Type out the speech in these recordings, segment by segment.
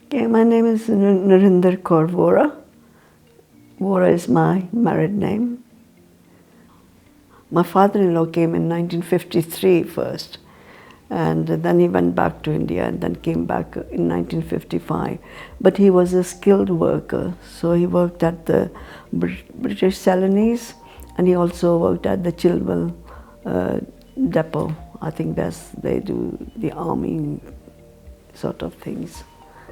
Okay, my name is Narander Varma. Vora is my married name. My father-in-law came in 1953 first, and then he went back to India and then came back in 1955. But he was a skilled worker, so he worked at the British Celanese, and he also worked at the Chilwell depot. I think they do the army sort of things.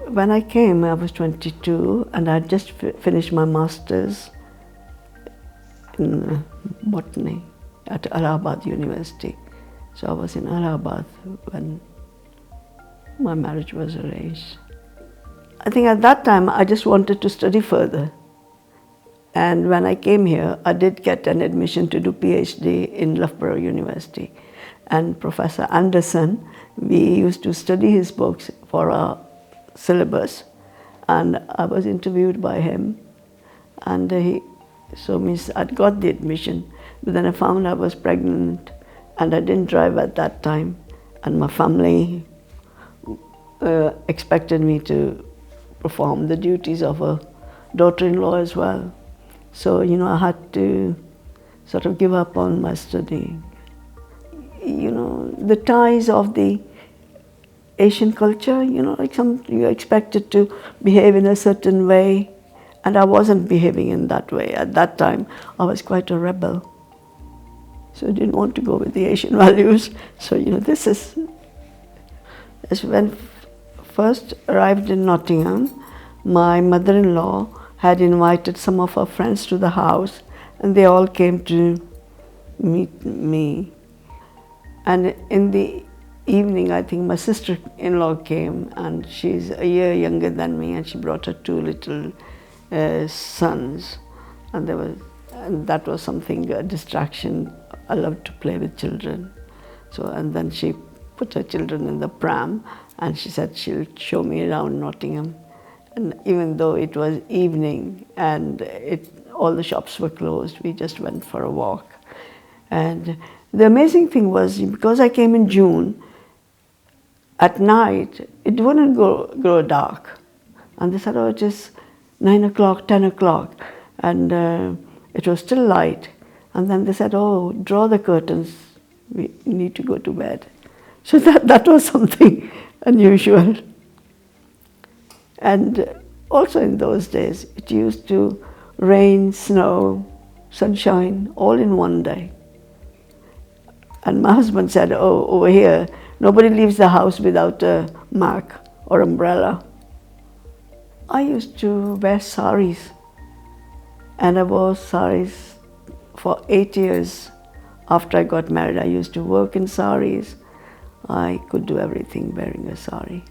When I came, I was 22, and I had just finished my master's in botany at Allahabad University. So I was in Allahabad when my marriage was arranged. I think at that time I just wanted to study further. And when I came here, I did get an admission to do PhD in Loughborough University. And Professor Anderson, we used to study his books for our syllabus. And I was interviewed by him. And I'd got the admission, but then I found I was pregnant and I didn't drive at that time. And my family expected me to perform the duties of a daughter-in-law as well. So, I had to sort of give up on my studying. The ties of the Asian culture, you're expected to behave in a certain way, and I wasn't behaving in that way. At that time, I was quite a rebel. So I didn't want to go with the Asian values. So, this is when first arrived in Nottingham, my mother-in-law had invited some of her friends to the house, and they all came to meet me. And in the evening, I think my sister-in-law came, and she's a year younger than me, and she brought her two little sons, and that was something, a distraction. I love to play with children. And then she put her children in the pram, and she said she'll show me around Nottingham. And even though it was evening and all the shops were closed, we just went for a walk. And the amazing thing was, because I came in June, at night, it wouldn't grow dark. And they said, it is 9 o'clock, 10 o'clock, and it was still light. And then they said, draw the curtains, we need to go to bed. So that was something unusual. And also in those days, it used to rain, snow, sunshine, all in one day. And my husband said, over here, nobody leaves the house without a mat or umbrella. I used to wear saris, and I wore saris for 8 years. After I got married, I used to work in saris. I could do everything wearing a sari.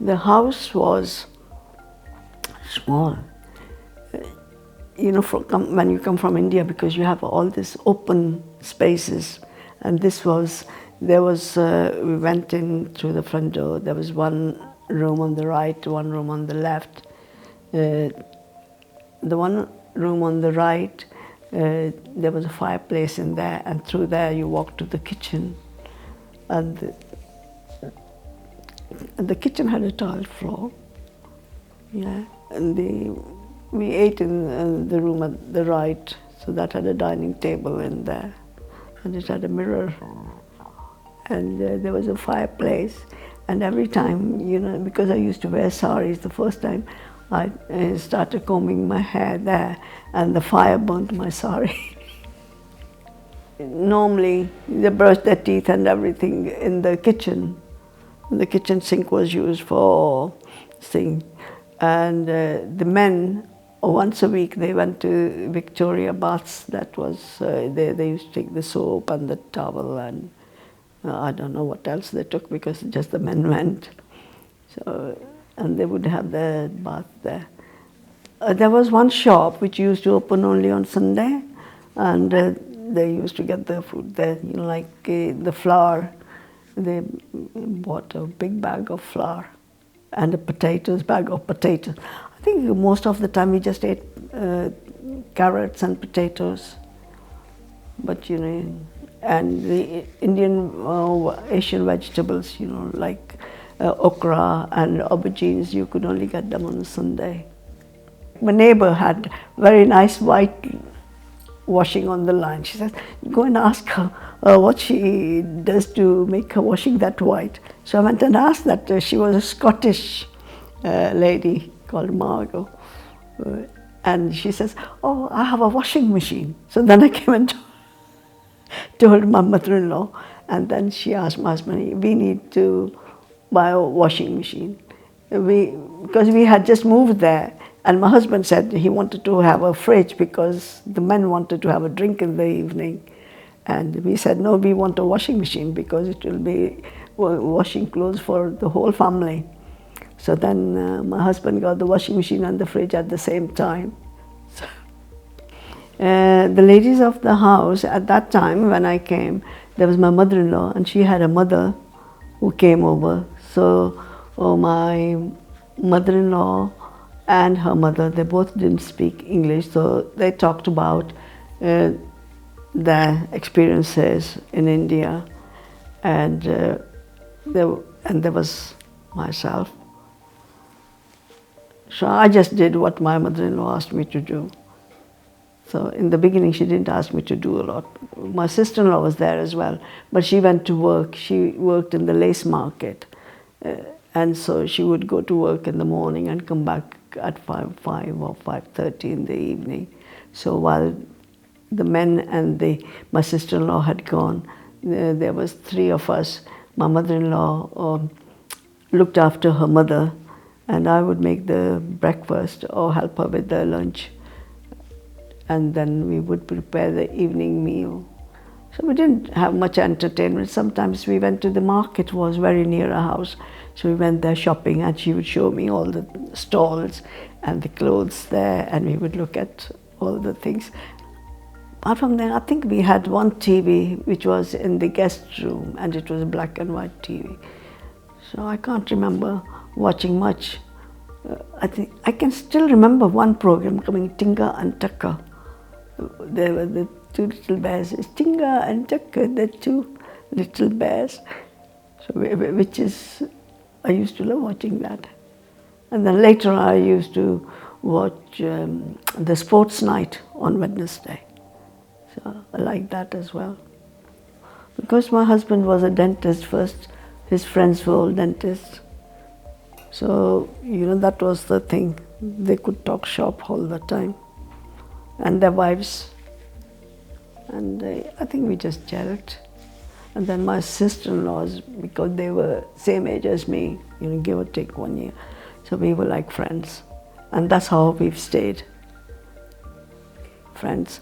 The house was small. When you come from India, because you have all these open spaces, and we went in through the front door. There was one room on the right, one room on the left. The one room on the right, there was a fireplace in there, and through there you walked to the kitchen. And the kitchen had a tiled floor. Yeah, and we ate in the room at the right, so that had a dining table in there, and it had a mirror, and there was a fireplace. And every time, because I used to wear saris, the first time I started combing my hair there, and the fire burnt my sari. Normally, they brushed their teeth and everything in the kitchen. The kitchen sink was used for thing. And the men, once a week, they went to Victoria baths. That was, they used to take the soap and the towel, and I don't know what else they took, because just the men went. And they would have their bath there. There was one shop which used to open only on Sunday, and they used to get their food there, the flour. They bought a big bag of flour and a bag of potatoes. I think most of the time we just ate carrots and potatoes. But, and the Indian, Asian vegetables, like okra and aubergines, you could only get them on a Sunday. My neighbor had very nice white washing on the line. She says, go and ask her what she does to make her washing that white. So I went and asked that. She was a Scottish lady called Margot. And she says, oh, I have a washing machine. So then I came and told my mother-in-law, and then she asked my husband, we need to buy a washing machine. Because we had just moved there, and my husband said he wanted to have a fridge because the men wanted to have a drink in the evening. And we said, no, we want a washing machine because it will be washing clothes for the whole family. So then my husband got the washing machine and the fridge at the same time. So, the ladies of the house at that time when I came, there was my mother-in-law, and she had a mother who came over. So my mother-in-law and her mother, they both didn't speak English, so they talked about their experiences in India, and there was myself. So I just did what my mother-in-law asked me to do. So in the beginning, she didn't ask me to do a lot. My sister-in-law was there as well, but she went to work. She worked in the lace market, and so she would go to work in the morning and come back at 5 or 5:30 in the evening. So while the men and my sister-in-law had gone, there was 3 of us. My mother-in-law looked after her mother, and I would make the breakfast or help her with the lunch. And then we would prepare the evening meal. So we didn't have much entertainment. Sometimes we went to the market, it was very near our house. So we went there shopping, and she would show me all the stalls and the clothes there, and we would look at all the things. Apart from that, I think we had one TV which was in the guest room, and it was a black and white TV. So I can't remember watching much. I think I can still remember one program coming, Tinga and Taka. There were the 2 little bears. It's Tinga and Taka, the 2 little bears. So which is, I used to love watching that. And then later I used to watch the sports night on Wednesday. So I liked that as well. Because my husband was a dentist first, his friends were all dentists. So, that was the thing. They could talk shop all the time. And their wives. And I think we just gelled. And then my sister-in-laws, because they were same age as me, give or take 1 year. So we were like friends. And that's how we've stayed. Friends.